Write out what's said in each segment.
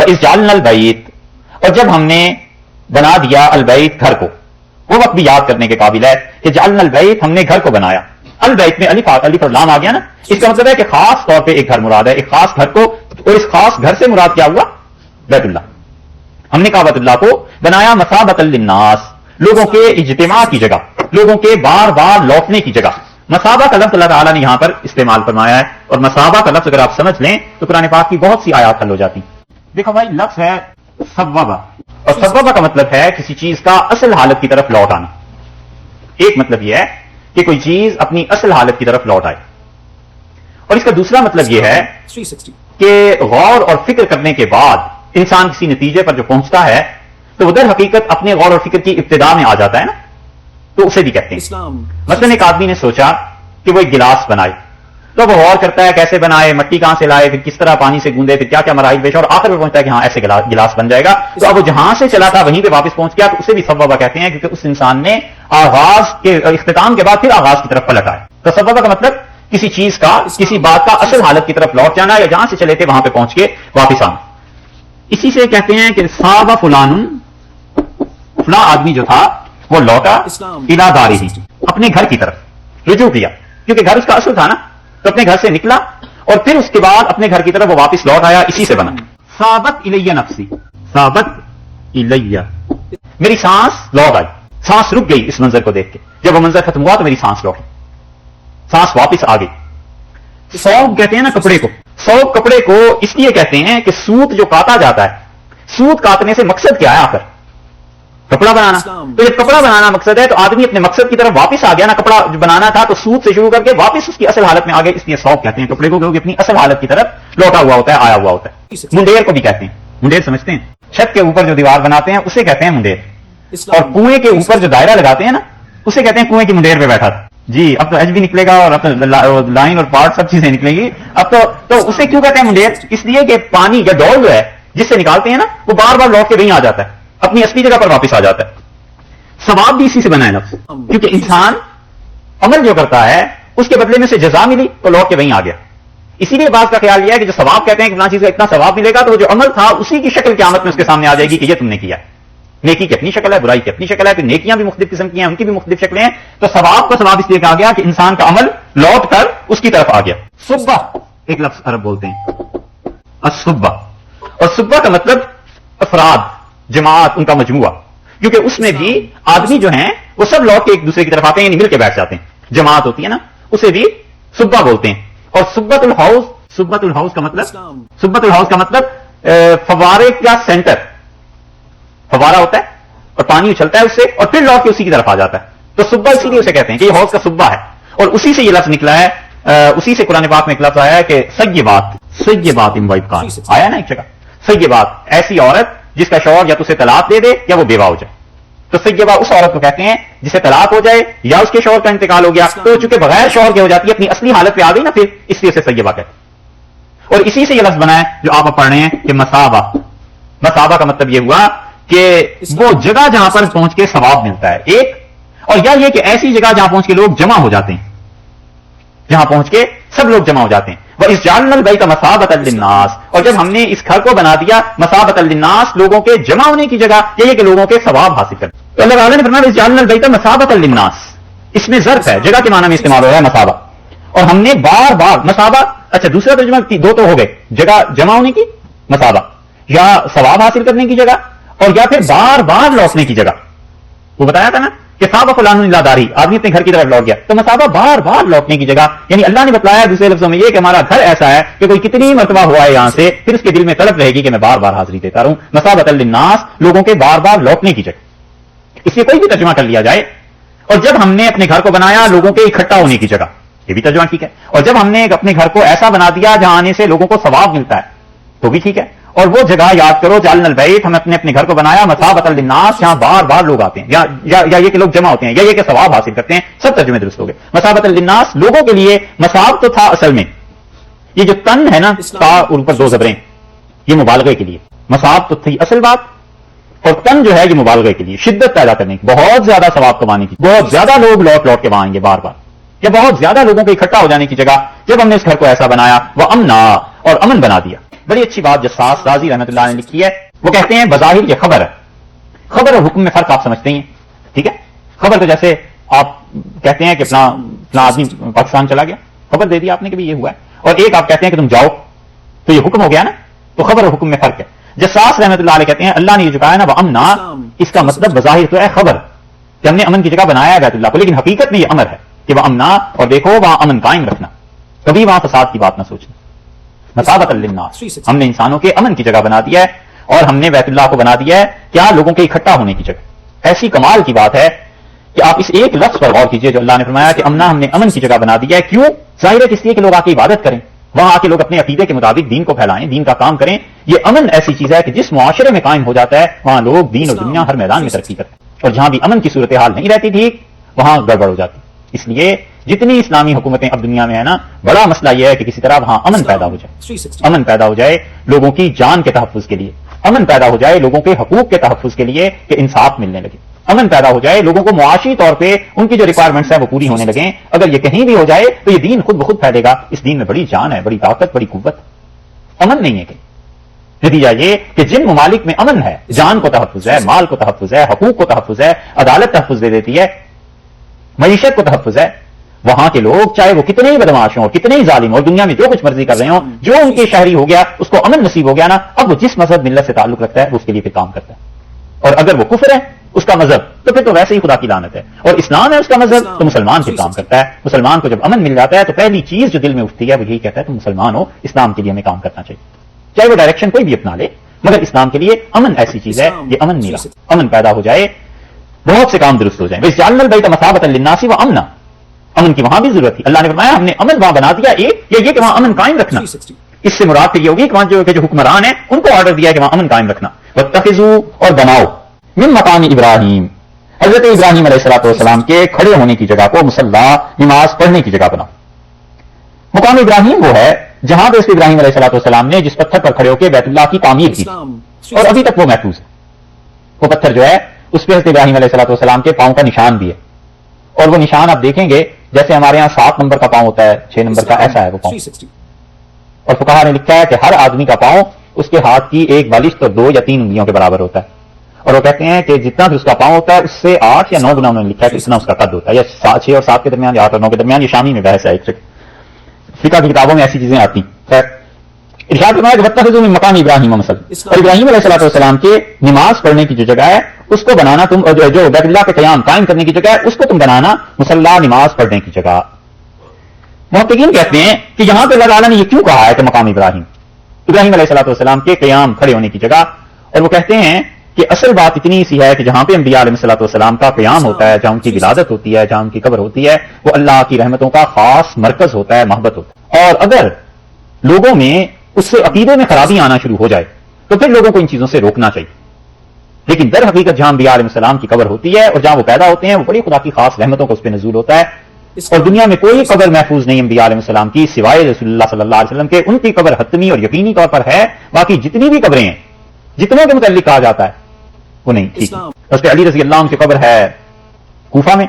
وَإِذْ الْبَيْتَ، اور جب ہم نے بنا دیا البیت گھر کو، وہ وقت بھی یاد کرنے کے قابل ہے کہ جعلنا البیت، ہم نے گھر کو بنایا. البیت میں الف اور لام آ گیا نا، اس کا مطلب ہے کہ خاص طور پہ ایک گھر مراد ہے، ایک خاص گھر کو، اور اس خاص گھر سے مراد کیا ہوا؟ بیت اللہ. ہم نے کعبۃ اللہ کو بنایا مثابۃ للناس، لوگوں کے اجتماع کی جگہ، لوگوں کے بار بار لوٹنے کی جگہ. مثابہ کا لفظ اللہ تعالیٰ نے یہاں پر استعمال فرمایا ہے، اور مثابہ کا لفظ اگر آپ سمجھ لیں تو قرآن پاک کی بہت سی آیات حل ہو جاتی. دیکھو بھائی، لفظ ہے صوبہ، اور صوبہ کا مطلب ہے کسی چیز کا اصل حالت کی طرف لوٹ آنا. ایک مطلب یہ ہے کہ کوئی چیز اپنی اصل حالت کی طرف لوٹ آئے، اور اس کا دوسرا مطلب یہ ہے کہ غور اور فکر کرنے کے بعد انسان کسی نتیجے پر جو پہنچتا ہے تو وہ در حقیقت اپنے غور اور فکر کی ابتدا میں آ جاتا ہے نا، تو اسے بھی کہتے ہیں. مثلا ایک آدمی نے سوچا کہ وہ ایک گلاس بنائے، تو وہ غور کرتا ہے کیسے بنائے، مٹی کہاں سے لائے، پھر کس طرح پانی سے گوندے، پھر کیا کیا مراحل پیش، اور آخر میں پہنچتا ہے کہ ہاں ایسے گلاس بن جائے گا. تو اب وہ جہاں سے چلا تھا وہیں پہ واپس پہنچ گیا، تو اسے بھی صوبہ کہتے ہیں، کیونکہ اس انسان نے آغاز کے اختتام کے بعد پھر آغاز کی طرف پلٹ آئے. تو صوبہ کا مطلب کسی چیز کا، کسی بات کا اصل حالت کی طرف لوٹ جانا، یا جہاں سے چلے تھے وہاں پہ پہنچ کے واپس آنا. اسی سے کہتے ہیں کہ صاب فلان، فلاں آدمی جو تھا وہ لوٹا الی دارہ، اپنے گھر کی طرف رجوع کیا، کیونکہ گھر اس کا اصل تھا نا، تو اپنے گھر سے نکلا اور پھر اس کے بعد اپنے گھر کی طرف وہ واپس لوٹ آیا. اسی سے بنا صابت الی نفسی، صابت الی، میری سانس لوٹ آئی، سانس رک گئی اس منظر کو دیکھ کے. جب وہ منظر ختم ہوا تو میری سانس لوٹی، سانس واپس آ گئی. صوب کہتے ہیں نا کپڑے کو، صوب کپڑے کو اس لیے کہتے ہیں کہ سوت جو کاٹا جاتا ہے، سوت کاٹنے سے مقصد کیا ہے آخر؟ کپڑا بنانا. تو جب کپڑا بنانا مقصد ہے تو آدمی اپنے مقصد کی طرف واپس آ گیا نا. کپڑا جو بنانا تھا تو سوت سے شروع کر کے واپس اس کی اصل حالت میں آ گئے، اس لیے صوب کہتے ہیں کپڑے کو، کیونکہ اپنی اصل حالت کی طرف لوٹا ہوا ہوتا ہے، آیا ہوا ہوتا ہے. منڈیر کو بھی کہتے ہیں، منڈیر سمجھتے ہیں، چھت کے اوپر جو دیوار بناتے ہیں اسے کہتے ہیں منڈیر. اور کنویں کے اوپر جو دائرہ لگاتے ہیں نا اسے کہتے ہیں کنویں کی منڈیر پہ بیٹھا تھا. جی اب تو ایچ بھی نکلے گا، اور اب تو لائن اور پارٹ سب چیزیں نکلیں گی. اب تو اسے کیوں کہتے ہیں منڈیر؟ اس لیے کہ پانی یا ڈول جو ہے جس سے نکالتے ہیں نا وہ بار بار لوٹ کے وہیں آ جاتا ہے، اپنی اصلی جگہ پر واپس آ جاتا ہے. ثواب بھی اسی سے بنا ہے لفظ، کیونکہ انسان عمل جو کرتا ہے اس کے بدلے میں سے جزا ملی تو لوٹ کے وہیں آ گیا. اسی لیے بات کا خیال یہ ہے کہ جو ثواب کہتے ہیں کہ فلاں چیز کا اتنا ثواب ملے گا، تو وہ جو عمل تھا اسی کی شکل قیامت میں اس کے سامنے آ جائے گی کہ یہ تم نے کیا ہے. نیکی کی اپنی شکل ہے، برائی کی اپنی شکل ہے، پھر نیکیاں بھی مختلف قسم کی ہیں، ان کی بھی مختلف شکلیں ہیں. تو ثواب کا ثواب اس لیے کہا گیا کہ انسان کا عمل لوٹ کر اس کی طرف آ گیا. صبح ایک لفظ عرب بولتے ہیں الصبح، اور صبح کا مطلب افراد، جماعت، ان کا مجموعہ، کیونکہ اس میں بھی آدمی جو ہیں وہ سب لوٹ کے ایک دوسرے کی طرف آتے ہیں، یعنی مل کے بیٹھ جاتے ہیں. جماعت ہوتی ہے نا، اسے بھی صبح بولتے ہیں. اور صبۃ الحوض، صبۃ الحوض کا مطلب، صبۃ الحوض کا مطلب فوارے کا سینٹر. فوارہ ہوتا ہے اور پانی اچھلتا ہے اس سے اور پھر لوٹ کے اسی کی طرف آ جاتا ہے. تو صبح اسی لیے اسے کہتے ہیں کہ یہ حوض کا صبح ہے. اور اسی سے یہ لفظ نکلا ہے، اسی سے قرآن پاک میں ایک لفظ آیا ہے کہ سیبات، سیبات اموائبکان آیا نا ایک جگہ. سیبات ایسی عورت جس کا شوہر یا تو اسے طلاق دے دے یا وہ بیوہ ہو جائے. تو سیبہ اس عورت کو کہتے ہیں جسے طلاق ہو جائے یا اس کے شوہر کا انتقال ہو گیا، تو چونکہ بغیر شوہر کے ہو جاتی ہے، اپنی اصلی حالت پہ آ گئی نا پھر، اس لیے اسے سیبہ کہتے ہیں. اور اسی سے یہ لفظ بنا ہے جو آپ پڑھ رہے ہیں کہ مثابہ. مثابہ کا مطلب یہ ہوا کہ وہ جگہ جہاں پر پہنچ کے ثواب ملتا ہے ایک، اور یا یہ کہ ایسی جگہ جہاں پہنچ کے لوگ جمع ہو جاتے ہیں، جہاں پہنچ کے سب لوگ جمع ہو جاتے ہیں. وَإِذْ جَعَلْنَا الْبَيْتَ مَثَابَةً لِلنَّاسِ، اور جب ہم نے اس گھر کو بنا دیا مَثَابَةً لِلنَّاسِ، لوگوں کے جمع ہونے کی جگہ، یہ کہ لوگوں کے ثواب حاصل کریں. تو اللہ تعالیٰ نے فرمایا وَإِذْ جَعَلْنَا الْبَيْتَ مَثَابَةً لِلنَّاسِ، اس میں ظرف ہے، جگہ کے معنی میں استعمال ہو رہا ہے مثابہ. اور ہم نے بار بار مثابہ، اچھا دوسرا ترجمہ دو تو ہو گئے، جگہ جمع ہونے کی مثابہ، یا ثواب حاصل کرنے کی جگہ، اور یا پھر بار بار لوٹنے کی جگہ. وہ بتایا تھا نا کہ صاب فلان الی دارہ، آدمی اپنے گھر کی طرف لوٹ گیا. تو مثابہ بار بار لوٹنے کی جگہ، یعنی اللہ نے بتلایا دوسرے لفظوں میں یہ کہ ہمارا گھر ایسا ہے کہ کوئی کتنی مرتبہ ہوا ہے یہاں سے، پھر اس کے دل میں طلب رہے گی کہ میں بار بار حاضری دیتا رہوں. مثابۃ للناس، لوگوں کے بار بار لوٹنے کی جگہ. اس لیے کوئی بھی ترجمہ کر لیا جائے. اور جب ہم نے اپنے گھر کو بنایا لوگوں کے اکٹھا ہونے کی جگہ، یہ بھی ترجمہ ٹھیک ہے. اور جب ہم نے اپنے گھر کو ایسا بنا دیا جہاں آنے سے لوگوں کو ثواب ملتا ہے تو بھی ٹھیک ہے. اور وہ جگہ یاد کرو جعلنا البیت، ہم اپنے گھر کو بنایا مثابۃ للناس، جہاں بار بار لوگ آتے ہیں، یا یہ کہ لوگ جمع ہوتے ہیں، یا یہ کہ ثواب حاصل کرتے ہیں. سب ترجمے درست ہو گئے. مثابۃ للناس لوگوں کے لیے. مثاب تو تھا اصل میں یہ جو تن ہے نا، تا اوپر دو زبریں، یہ مبالغے کے لیے. مثاب تو تھی اصل بات، اور تن جو ہے یہ مبالغے کے لیے، شدت پیدا کرنے کی، بہت زیادہ ثواب کمانے کی. بہت زیادہ لوگ لوٹ لوٹ کے وہاں آئیں گے بار بار، یا بہت زیادہ لوگوں کے اکٹھا ہو جانے کی جگہ. جب ہم نے اس گھر کو ایسا بنایا وہ امنا، اور امن بنا دیا. بڑی اچھی بات جساس رازی رحمۃ اللہ نے لکھی ہے. وہ کہتے ہیں بظاہر یہ خبر ہے, خبر اور حکم میں فرق آپ سمجھتے ہیں, ٹھیک ہے. خبر تو جیسے آپ کہتے ہیں کہ فلاں آدمی پاکستان چلا گیا, خبر دے دی آپ نے کہ یہ ہوا ہے, اور ایک آپ کہتے ہیں کہ تم جاؤ, تو یہ حکم ہو گیا نا. تو خبر اور حکم میں فرق ہے. جساس رحمۃ اللہ علیہ کہتے ہیں اللہ نے یہ جو کہا ہے نا وہ امنا, اس کا مطلب بظاہر تو ہے خبر کہ ہم نے امن کی جگہ بنایا ہے بیت اللہ کو, لیکن حقیقت میں یہ امر ہے کہ وہ امنا, اور دیکھو وہاں امن قائم رکھنا, کبھی وہاں فساد کی بات نہ سوچنا. مسابت للناس, ہم نے انسانوں کے امن کی جگہ بنا دیا ہے, اور ہم نے بیت اللہ کو بنا دیا ہے کیا لوگوں کے اکٹھا ہونے کی جگہ. ایسی کمال کی بات ہے کہ آپ اس ایک لفظ پر غور کیجئے جو اللہ نے فرمایا کہ امنا, ہم نے امن کی جگہ بنا دیا ہے. کیوں؟ ظاہر ہے اس لیے کہ لوگ آ کے عبادت کریں, وہاں آ کے لوگ اپنے عقیدے کے مطابق دین کو پھیلائیں, دین کا کام کریں. یہ امن ایسی چیز ہے کہ جس معاشرے میں قائم ہو جاتا ہے وہاں لوگ دین اور دنیا ہر میدان میں ترقی کرتے ہیں, اور جہاں بھی امن کی صورتحال نہیں رہتی ٹھیک وہاں گڑبڑ ہو جاتی. اس لیے جتنی اسلامی حکومتیں اب دنیا میں ہے نا, بڑا مسئلہ یہ ہے کہ کسی طرح وہاں امن پیدا ہو جائے, امن پیدا ہو جائے لوگوں کی جان کے تحفظ کے لیے, امن پیدا ہو جائے لوگوں کے حقوق کے تحفظ کے لیے کہ انصاف ملنے لگے, امن پیدا ہو جائے لوگوں کو معاشی طور پہ ان کی جو ریکوائرمنٹس ہیں وہ پوری ہونے لگیں. اگر یہ کہیں بھی ہو جائے تو یہ دین خود بخود پھیلے گا. اس دین میں بڑی جان ہے, بڑی طاقت, بڑی قوت. امن نہیں ہے کہیں. نتیجہ یہ کہ جن ممالک میں امن ہے, جان کو تحفظ ہے, مال کو تحفظ ہے, حقوق کو تحفظ ہے, عدالت تحفظ دے دیتی ہے, معیشت کو تحفظ ہے, وہاں کے لوگ چاہے وہ کتنے ہی بدماش ہوں, کتنے ہی ظالم ہوں, دنیا میں جو کچھ مرضی کر رہے ہوں, جو ان کے شہری ہو گیا اس کو امن نصیب ہو گیا نا, اب وہ جس مذہب ملت سے تعلق رکھتا ہے وہ اس کے لیے پھر کام کرتا ہے. اور اگر وہ کفر ہے اس کا مذہب تو پھر تو ویسے ہی خدا کی لعنت ہے, اور اسلام ہے اس کا مذہب تو مسلمان پھر کام کرتا ہے. مسلمان کو جب امن مل جاتا ہے تو پہلی چیز جو دل میں اٹھتی ہے وہ یہی کہتا ہے تم مسلمان ہو, اسلام کے لیے ہمیں کام کرنا چاہیے, چاہے وہ ڈائریکشن کوئی بھی اپنا لے, مگر اسلام کے لیے امن ایسی چیز ہے. یہ امن نہیں رہا, امن پیدا ہو جائے بہت سے کام درست ہو جائیں. بس جعلنا البیت مثابۃ للناس و امنا, امن کی وہاں بھی ضرورت تھی. اللہ نے فرمایا ہم نے امن وہاں بنا دیا, ایک یہ کہ وہاں امن قائم رکھنا. اس سے مراد یہ ہوگی کہ وہاں جو حکمران ہیں ان کو آرڈر دیا کہ وہاں امن قائم رکھنا. واتخذوا, اور بناؤ, من مقام ابراہیم, حضرت ابراہیم علیہ الصلوۃ والسلام کے کھڑے ہونے کی جگہ کو مصلی, نماز پڑھنے کی جگہ بناؤ. مقام ابراہیم وہ ہے جہاں پہ ابراہیم علیہ الصلوۃ والسلام نے جس پتھر پر کھڑے ہو کے بیت اللہ کی تعمیر کی, اور ابھی تک وہ محفوظ ہے. وہ پتھر جو ہے اس پہ حضرت ابراہیم علیہ الصلوۃ والسلام کے پاؤں کا نشان بھی ہے, اور وہ نشان آپ دیکھیں گے جیسے ہمارے ہاں 7 نمبر کا پاؤں ہوتا ہے, 6 نمبر کا, ایسا ہے وہ پاؤں. اور فقہا نے لکھا ہے کہ ہر آدمی کا پاؤں اس کے ہاتھ کی 1 بالشت اور 2 یا 3 انگلیوں کے برابر ہوتا ہے. اور وہ کہتے ہیں کہ جتنا بھی اس کا پاؤں ہوتا ہے اس سے 8 یا 9 گنا انہوں نے لکھا ہے کہ اتنا اس کا قد ہوتا ہے, یا 6 اور 7 کے درمیان, یا 8 اور 9 کے درمیان. یہ شامی میں بحث ہے, ایک فقہ کی کتابوں میں ایسی چیزیں آتی. خیر, ارشاد فرمایا کہ واتخذوا من مقام ابراہیم مصلی, اور ابراہیم علیہ الصلوۃ والسلام کے نماز پڑھنے کی جو جگہ ہے اس کو بنانا تم, جو بیت اللہ کے قیام قائم کرنے کی جگہ ہے اس کو تم بنانا مصلی, نماز پڑھنے کی جگہ. محققین کہتے ہیں کہ یہاں پہ اللہ تعالیٰ نے یہ کیوں کہا ہے کہ مقام ابراہیم, ابراہیم علیہ الصلوۃ والسلام کے قیام کھڑے ہونے کی جگہ. اور وہ کہتے ہیں کہ اصل بات اتنی سی ہے کہ جہاں پہ انبیاء علیہ الصلوۃ والسلام کا قیام ہوتا ہے, جہاں ان کی ولادت ہوتی ہے, جہاں ان کی قبر ہوتی ہے, وہ اللہ کی رحمتوں کا خاص مرکز ہوتا ہے, محبت ہوتا ہے. اور اگر لوگوں میں اس سے عقیدے میں خرابی آنا شروع ہو جائے تو پھر لوگوں کو ان چیزوں سے روکنا چاہیے. لیکن در حقیقت جہاں انبیاء علیہ السلام کی قبر ہوتی ہے اور جہاں وہ پیدا ہوتے ہیں وہ بڑی خدا کی خاص رحمتوں کو اس پہ نزول ہوتا ہے. اور دنیا میں کوئی قبر محفوظ نہیں انبیاء علیہ السلام کی سوائے رسول اللہ صلی اللہ علیہ وسلم کے. ان کی قبر حتمی اور یقینی طور پر ہے, باقی جتنی بھی قبریں ہیں جتنوں کے متعلق کہا جاتا ہے وہ نہیں. ٹھیک ہے, اس پہ علی رضی اللہ عنہ کی قبر ہے کوفہ میں,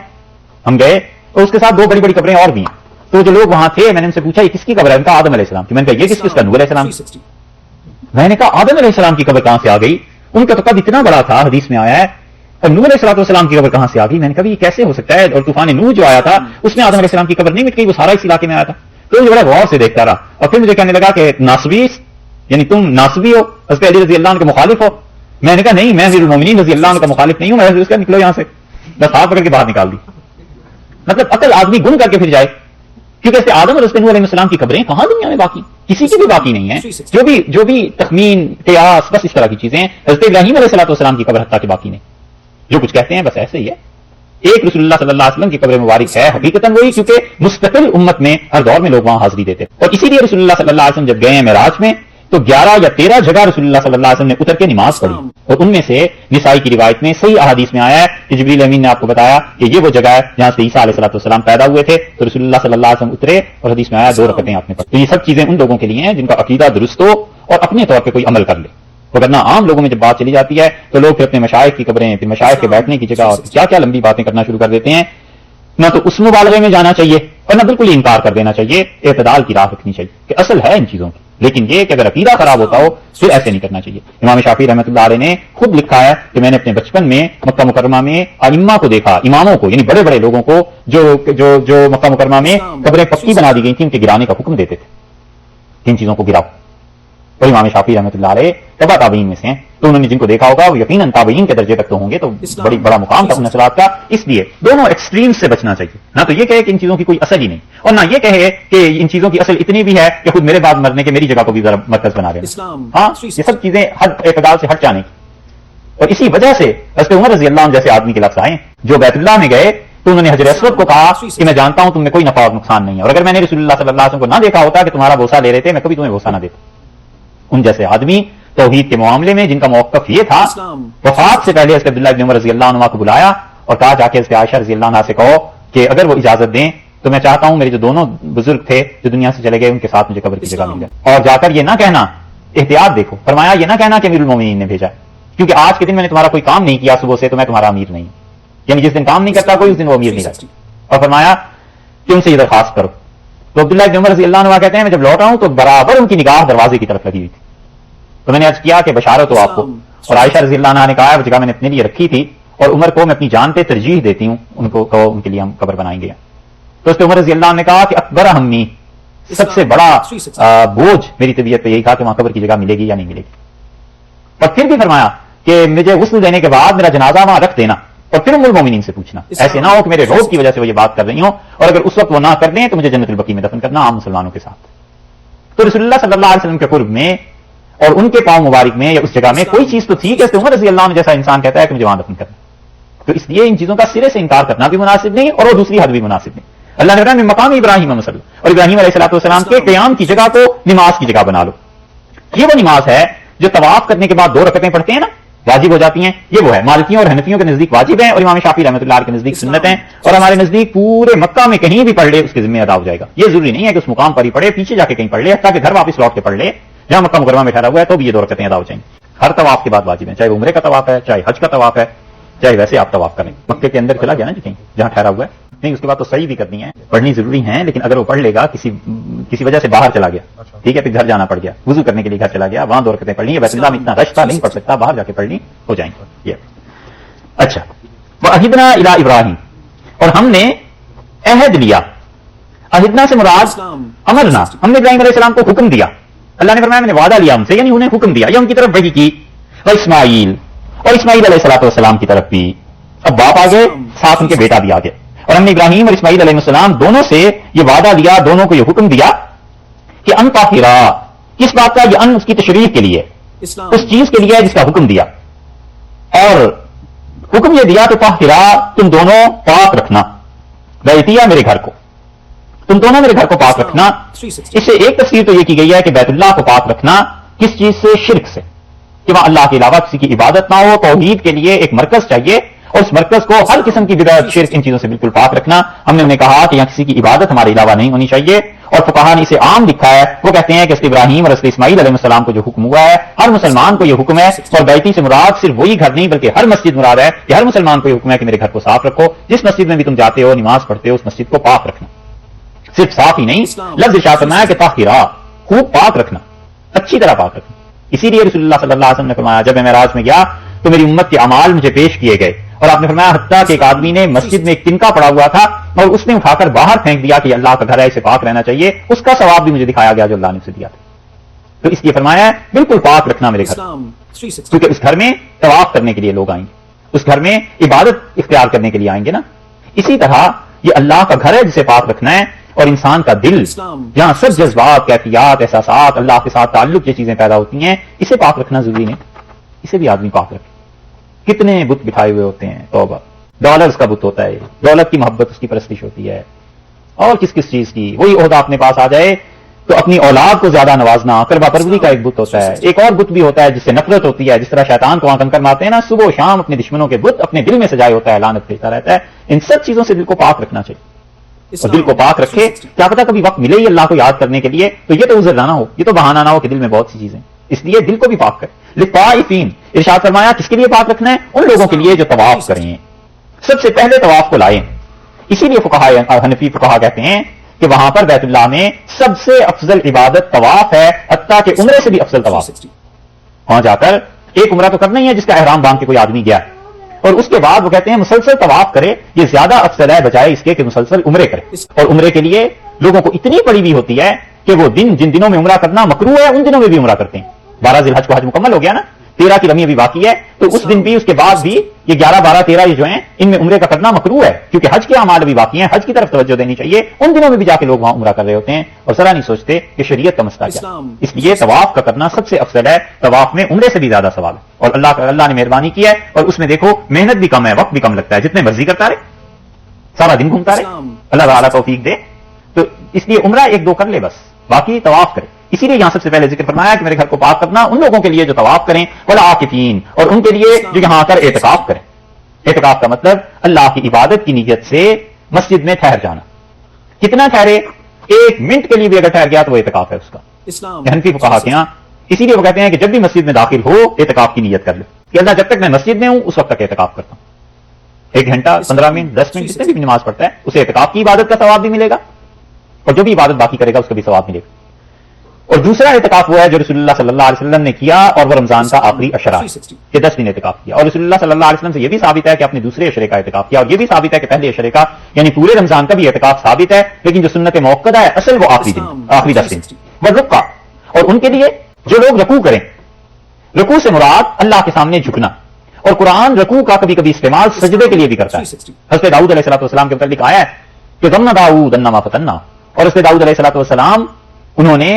ہم گئے تو اس کے ساتھ 2 بڑی بڑی قبریں اور بھی ہیں. تو جو لوگ وہاں تھے میں نے ان سے پوچھا یہ کس کی قبر ہے, ان کا آدم علیہ السلام کی. میں نے کہا یہ کس کا, نوح علیہ السلام. میں نے کہا آدم علیہ السلام کی قبر کہاں سے آ گئی, ان کا تو قد اتنا بڑا تھا حدیث میں آیا ہے, اور نوح علیہ السلام کی قبر کہاں سے آ گئی. میں نے کہا یہ کیسے ہو سکتا ہے, اور طوفان نوح جو آیا تھا اس میں آدم علیہ السلام کی قبر نہیں مٹ گئی, وہ سارا اس علاقے میں آیا تھا. تو مجھے بڑا غور سے دیکھتا رہا, اور پھر مجھے کہنے لگا کہ ناصبی, یعنی تم ناصبی ہو, حضرت علی رضی اللہ عنہ کے مخالف ہو. میں نے کہا نہیں, میں امیر المومنین رضی اللہ عنہ کا مخالف نہیں ہوں, میں اس کا نکلو یہاں سے. بس ہاتھ پکڑ کے باہر نکال دی. مطلب عقل آدمی گم کر کے پھر جائے, کیونکہ اس آدم اور نوح علیہ السلام کی قبریں کہاں دنیا میں باقی, کسی کی بھی باقی نہیں ہے. جو بھی تخمین, قیاس, بس اس طرح کی چیزیں. حضرت ابراہیم علیہ الصلوۃ والسلام کی قبر حتیٰ کہ باقی نہیں. جو کچھ کہتے ہیں بس ایسے ہی ہے. ایک رسول اللہ صلی اللہ علیہ وسلم کی قبر مبارک ہے حقیقتاً وہی, کیونکہ مستقل امت میں ہر دور میں لوگ وہاں حاضری دیتے. اور اسی لیے رسول اللہ صلی اللہ علیہ وسلم جب گئے ہیں معراج میں تو 11 یا 13 جگہ رسول اللہ صلی اللہ علیہ وسلم نے اتر کے نماز پڑھی, اور ان میں سے نسائی کی روایت میں صحیح احادیث میں آیا ہے کہ جبریل امین نے آپ کو بتایا کہ یہ وہ جگہ ہے جہاں سے عیسیٰ علیہ الصلوۃ والسلام پیدا ہوئے تھے. تو رسول اللہ صلی اللہ علیہ وسلم اترے اور حدیث میں آیا 2 رکعتیں آپ نے پڑھی. تو یہ سب چیزیں ان لوگوں کے لیے ہیں جن کا عقیدہ درست ہو اور اپنے طور پہ کوئی عمل کر لے. وگرنہ عام لوگوں میں جب بات چلی جاتی ہے تو لوگ پھر اپنے مشائخ کی قبریں, پھر مشائخ کے بیٹھنے کی جگہ اور کیا کیا لمبی باتیں کرنا شروع کر دیتے ہیں. نہ تو اس مبالغے میں جانا چاہیے اور نہ بالکل ہی انکار کر دینا چاہیے. اعتدال کی راہ رکھنی چاہیے کہ اصل ہے ان چیزوں کی. لیکن یہ کہ اگر عقیدہ خراب ہوتا ہو پھر ایسے نہیں کرنا چاہیے. امام شافعی رحمۃ اللہ علیہ نے خود لکھا ہے کہ میں نے اپنے بچپن میں مکہ مکرمہ میں ائمہ کو دیکھا، اماموں کو، یعنی بڑے بڑے لوگوں کو جو مکہ مکرمہ میں قبریں پکی بنا دی گئی تھیں ان کے گرانے کا حکم دیتے تھے. کن چیزوں کو گراؤ. اور امام شافعی رحمۃ اللہ علیہ تبع تابعین میں سے ہیں، تو انہوں نے جن کو دیکھا ہوگا وہ یقیناً تابعین کے درجے تک تو ہوں گے، تو بڑا مقام تھا ان اثرات کا. اس لیے دونوں ایکسٹریم سے بچنا چاہیے. نہ تو یہ کہے کہ ان چیزوں کی کوئی اصل ہی نہیں، اور نہ یہ کہے کہ ان چیزوں کی اصل اتنی بھی ہے کہ خود میرے بعد مرنے کے میری جگہ کو بھی ذرا مرکز بنا دینا. ہاں یہ سب چیزیں حد اعتدال سے ہٹ جانے کی. اور اسی وجہ سے حضرت عمر رضی اللہ عنہ جیسے آدمی کے لفظ آئے جو بیت اللہ میں گئے تو انہوں نے حجر اسود کو کہا کہ میں جانتا ہوں تم میں کوئی نفع اور نقصان نہیں ہے، اور اگر میں نے رسول اللہ صلی اللہ علیہ وسلم کو نہ دیکھا ہوتا کہ تمہارا بوسہ لے رہے تھے میں کبھی تمہیں بوسہ نہ دیتا. ان جیسے آدمی توحید کے معاملے میں جن کا موقف یہ تھا، وفات سے پہلے حضرت عبداللہ بن عمر رضی اللہ عنہ کو بلایا اور کہا جا کے حضرت عائشہ رضی اللہ عنہ سے کہو کہ اگر وہ اجازت دیں تو میں چاہتا ہوں میرے جو دونوں بزرگ تھے جو دنیا سے چلے گئے ان کے ساتھ مجھے قبر کی جگہ مل جائے. اور جا کر یہ نہ کہنا، احتیاط دیکھو، فرمایا یہ نہ کہنا کہ امیر المومنین نے بھیجا، کیونکہ آج کے دن میں نے تمہارا کوئی کام نہیں کیا صبح سے تو میں تمہارا امیر نہیں، یعنی جس دن کام نہیں کرتا کوئی اس دن وہ امیر نہیں رہتا. اور فرمایا کہ ان سے یہ درخواست کرو. تو عبداللہ بن عمر رضی اللہ عنہ کہتے ہیں میں جب لوٹا ہوں تو برابر ان کی نگاہ دروازے کی طرف لگی ہوئی تھی. تو میں نے عرض کیا کہ بشارت ہو آپ کو. اور عائشہ رضی اللہ عنہ نے کہا وہ جگہ میں نے اپنے لیے رکھی تھی اور عمر کو میں اپنی جان پہ ترجیح دیتی ہوں، ان کو کہو ان کے لیے ہم قبر بنائیں گے. تو اس پہ عمر رضی اللہ عنہ نے کہا کہ اکبر ہمی، سب سے بڑا بوجھ میری طبیعت پہ یہی تھا کہ وہاں قبر کی جگہ ملے گی یا نہیں ملے گی. اور پھر بھی فرمایا کہ مجھے غسل دینے کے بعد میرا جنازہ وہاں رکھ دینا اور پھر ام المومنین سے پوچھنا، ایسے نہ ہو کہ میرے روب کی وجہ سے وہ یہ بات کر رہی ہوں اور اگر اس وقت وہ نہ کر دیں تو مجھے جنت البقیع میں دفن کرنا عام مسلمانوں کے ساتھ. تو رسول اللہ صلی اللہ علیہ وسلم کے قرب میں اور ان کے پاؤں مبارک میں یا اس جگہ میں کوئی چیز تو تھی کہ عمر رضی اللہ عنہ جیسا انسان کہتا ہے کہ مجھے وہاں دفن کرنا. تو اس لیے ان چیزوں کا سرے سے انکار کرنا بھی مناسب نہیں اور وہ دوسری حد بھی مناسب نہیں. اللہ نے فرمایا مقام ابراہیم مسل، اور ابراہیم علیہ الصلوۃ والسلام کے قیام کی جگہ کو نماز کی جگہ بنا لو. یہ وہ نماز ہے جو طواف کرنے کے بعد 2 رکعتیں پڑھتے ہیں نا واجب ہو جاتی ہیں، یہ وہ ہے. مالکیوں اور حنفیوں کے نزدیک واجب ہیں اور امام شافعی رحمۃ اللہ کے نزدیک سنت ہیں، اور ہمارے نزدیک پورے مکہ میں کہیں بھی پڑھ لے اس کے ذمہ ادا ہو جائے گا. یہ ضروری نہیں ہے کہ اس مقام پر ہی پڑھے، پیچھے جا کے کہیں پڑھ لے، تاکہ گھر واپس لوٹ کے پڑھ لے جہاں مکہ مکرمہ میں ٹھہرا ہوا ہے تو بھی یہ 2 رکعتیں ادا ہو جائیں گی. ہر طواف کے بعد واجب ہے، چاہے عمرے کا طواف ہے، چاہے حج کا طواف ہے، چاہے ویسے آپ طواف کریں. مکے کے اندر چلا گیا نا جی کہیں جہاں ٹھہرا ہوا ہے، نہیں اس کے بعد تو صحیح بھی کرنی ہے، پڑھنی ضروری ہے، لیکن اگر وہ پڑھ لے گا کسی وجہ سے باہر چلا گیا، ٹھیک ہے، پھر گھر جانا پڑ گیا، وضو کرنے کے لیے گھر چلا گیا، وہاں 2 رکعتیں پڑھنی ہے. بیت اللہ میں اتنا رش تھا نہیں پڑھ سکتا، باہر جا کے پڑھنی ہو جائیں گے. اچھا وعہدنا الی ابراہیم، اور ہم نے عہد لیا. عہدنا سے مراد امرنا، ہم نے ابراہیم علیہ السلام کو حکم دیا. اللہ نے فرمایا میں نے وعدہ لیا ان سے، یعنی انہیں حکم دیا یا ان کی طرف وحی کی. اور اسماعیل علیہ الصلوۃ والسلام کی طرف بھی. اب باپ آ گئے، ساتھ ان کے بیٹا بھی آ گئے، اور ہم نے ابراہیم اور اسماعیل علیہ السلام دونوں سے یہ وعدہ لیا، دونوں کو یہ حکم دیا کہ ان طاہرا، کس بات کا؟ یہ ان اس کی تشریف کے لیے، اس چیز کے لیے جس کا حکم دیا. اور حکم یہ دیا تو طاہرا، تم دونوں پاک رکھنا، بیتیا میرے گھر کو، تم دونوں میرے گھر کو پاک رکھنا. اس سے ایک تفسیر تو یہ کی گئی ہے کہ بیت اللہ کو پاک رکھنا کس چیز سے؟ شرک سے، کہ وہاں اللہ کے علاوہ کسی کی عبادت نہ ہو. توحید کے لیے ایک مرکز چاہیے اور اس مرکز کو ہر قسم کی بدعت، شرک، ان چیزوں سے بالکل پاک رکھنا. ہم نے انہیں کہا کہ یہاں کسی کی عبادت ہمارے علاوہ نہیں ہونی چاہیے. اور فقہا نے اسے عام لکھا ہے، وہ کہتے ہیں کہ حضرت ابراہیم اور حضرت اسماعیل علیہ السلام کو جو حکم ہوا ہے ہر مسلمان کو یہ حکم ہے. اور بیتی سے مراد صرف وہی گھر نہیں بلکہ ہر مسجد مراد ہے کہ ہر مسلمان کو یہ حکم ہے کہ میرے گھر کو صاف رکھو. جس مسجد میں بھی تم جاتے ہو نماز پڑھتے ہو اس مسجد کو پاک رکھنا. صرف صاف ہی نہیں، لفظ ارشاد فرمایا کہ طاہرا، خوب پاک رکھنا، اچھی طرح پاک رکھنا. اسی لیے رسول اللہ صلی اللہ علیہ وسلم نے فرمایا جب میں معراج میں گیا تو میری امت کے اعمال مجھے پیش کیے گئے، اور آپ نے فرمایا حتیٰ کہ ایک آدمی نے مسجد میں ایک تنکا پڑا ہوا تھا اور اس نے اٹھا کر باہر پھینک دیا کہ اللہ کا گھر ہے، اسے پاک رہنا چاہیے. اس کا ثواب بھی مجھے دکھایا گیا جو اللہ نے اسے دیا تھا. تو اس لیے فرمایا ہے بالکل پاک رکھنا میرے گھر، کیونکہ اس گھر میں طواف کرنے کے لیے لوگ آئیں گے، اس گھر میں عبادت اختیار کرنے کے لیے آئیں گے نا. اسی طرح یہ اللہ کا گھر ہے جسے پاک رکھنا ہے. اور انسان کا دل جہاں سب جذبات، کیفیات، احساسات، اللہ کے ساتھ تعلق یہ چیزیں پیدا ہوتی ہیں، اسے پاک رکھنا ضروری نہیں. اسے بھی آدمی پاک رکھے. کتنے بت بٹھائے ہوئے ہوتے ہیں، توبہ. ڈالرز کا بت ہوتا ہے، دولت کی محبت اس کی پرستش ہوتی ہے، اور کس کس چیز کی. وہی عہدہ اپنے پاس آ جائے تو اپنی اولاد کو زیادہ نوازنا، قربہ پروری کا ایک بت ہوتا ہے. ایک اور بت بھی ہوتا ہے جس سے نفرت ہوتی ہے، جس طرح شیطان کو کنکر مارتے ہیں نا، صبح و شام اپنے دشمنوں کے بت اپنے دل میں سجائے ہوتا ہے، لعنت بھیجتا رہتا ہے. ان سب چیزوں سے دل کو پاک رکھنا چاہیے. اور دل کو پاک رکھے، کیا پتا کبھی وقت ملے ہی اللہ کو یاد کرنے کے لیے تو یہ تو عذر نہ ہو، یہ تو بہانہ نہ ہو کہ دل میں بہت سی چیزیں. اس لیے دل کو بھی پاک کرے. للطائفین، ارشاد فرمایا کس کے لیے پاک رکھنا ہے؟ ان لوگوں کے لیے جو طواف کریں، سب سے پہلے طواف کو لائیں. اسی لیے فقہاء حنفی فقہا کہتے ہیں کہ وہاں پر بیت اللہ میں سب سے افضل عبادت طواف ہے، حتیٰ کہ عمرے سے بھی افضل طواف۔ وہاں جا کر ایک عمرہ تو کرنا ہی ہے جس کا احرام باندھ کے کوئی آدمی گیا، اور اس کے بعد وہ کہتے ہیں مسلسل طواف کرے، یہ زیادہ افضل ہے بجائے اس کے کہ مسلسل عمرے کرے۔ اور عمرے کے لیے لوگوں کو اتنی پڑی ہوئی ہوتی ہے کہ وہ دن جن دنوں میں عمرہ کرنا مکروہ ہے ان دنوں میں بھی عمرہ کرتے ہیں۔ 12 ذی الحج کو حج مکمل ہو گیا نا، 13 کی رمی ابھی باقی ہے، تو اس دن بھی اس کے بعد بھی یہ 11 12 13 یہ جو ہیں ان میں عمرے کا کرنا مکروہ ہے، کیونکہ حج کے اعمال ابھی باقی ہیں، حج کی طرف توجہ دینی چاہیے۔ ان دنوں میں بھی جا کے لوگ وہاں عمرہ کر رہے ہوتے ہیں اور ذرا نہیں سوچتے کہ شریعت کا مسئلہ کیا۔ اس لیے طواف کا کرنا سب سے افضل ہے، طواف میں عمرے سے بھی زیادہ ثواب ہے، اور اللہ نے مہربانی کی ہے، اور اس میں دیکھو محنت بھی کم ہے، وقت بھی کم لگتا ہے، جتنے مرضی کرتا رہے، سارا دن گھومتا رہے، اللہ تعالیٰ توفیق دے۔ تو اس لیے عمرہ 1 2 کر لے بس، باقی طواف کرے۔ اسی لیے یہاں سب سے پہلے ذکر فرمایا کہ میرے گھر کو پاک کرنا ان لوگوں کے لیے جو طواف کریں، والعاکفین، اور ان کے لیے جو یہاں آ کر اعتکاف کریں۔ اعتکاف کا مطلب اللہ کی عبادت کی نیت سے مسجد میں ٹھہر جانا۔ کتنا ٹھہرے؟ 1 منٹ کے لیے بھی اگر ٹھہر گیا تو وہ اعتکاف ہے اس کا۔ حنفی فقہا کے یہاں اسی لیے وہ کہتے ہیں کہ جب بھی مسجد میں داخل ہو اعتکاف کی نیت کر لے کہ اللہ جب تک میں مسجد میں ہوں اس وقت تک اعتکاف کرتا ہوں، 1 گھنٹہ 15 منٹ 10 منٹ جتنے بھی نماز پڑھتا ہے اسے اعتکاف کی عبادت کا ثواب بھی ملے گا، اور جو بھی عبادت باقی کرے گا اس کا بھی ثواب ملے گا۔ اور دوسرا اعتکاف وہ ہے جو رسول اللہ صلی اللہ علیہ وسلم نے کیا، اور وہ رمضان کا آخری عشرہ کہ 10 دن اعتکاف کیا، اور رسول اللہ صلی اللہ علیہ وسلم سے یہ بھی ثابت ہے کہ اپنے دوسرے عشرے کا اعتکاف کیا، اور یہ بھی ثابت ہے کہ پہلے عشرے کا یعنی پورے رمضان کا بھی اعتکاف ثابت ہے، لیکن جو سنت موقدہ ہے اصل وہ آخری دن، آخری 10 دن والرکوع۔ اور ان کے لیے جو لوگ رکوع کریں، رکوع سے مراد اللہ کے سامنے جھکنا، اور قرآن رکوع کا کبھی کبھی استعمال سجدے کے لیے بھی کرتا ہے۔ حضرت داؤد علیہ السلام کے متعلق آیا ہے کہ ظن داؤد انما فتنا، اور حضرت داؤد علیہ السلام انہوں نے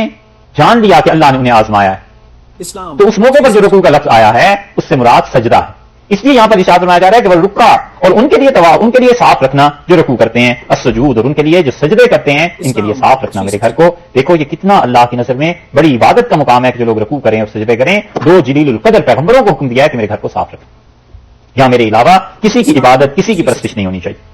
جان لیا کہ اللہ نے انہیں آزمایا ہے، تو اس موقع پر جو رکوع کا لفظ آیا ہے اس سے مراد سجدہ ہے۔ اس لیے یہاں پر ارشاد فرمایا جا رہا ہے کہ والرکوع، اور ان کے لیے ان کے لیے صاف رکھنا جو رکوع کرتے ہیں، السجود، اور ان کے لیے جو سجدے کرتے ہیں ان کے لیے صاف رکھنا میرے گھر کو۔ دیکھو یہ کتنا اللہ کی نظر میں بڑی عبادت کا مقام ہے کہ جو لوگ رکوع کریں اور سجدے کریں۔ 2 جلیل القدر پیغمبروں کو حکم دیا ہے کہ میرے گھر کو صاف رکھیں، یہاں میرے علاوہ کسی کی عبادت کسی کی پرستش نہیں ہونی چاہیے۔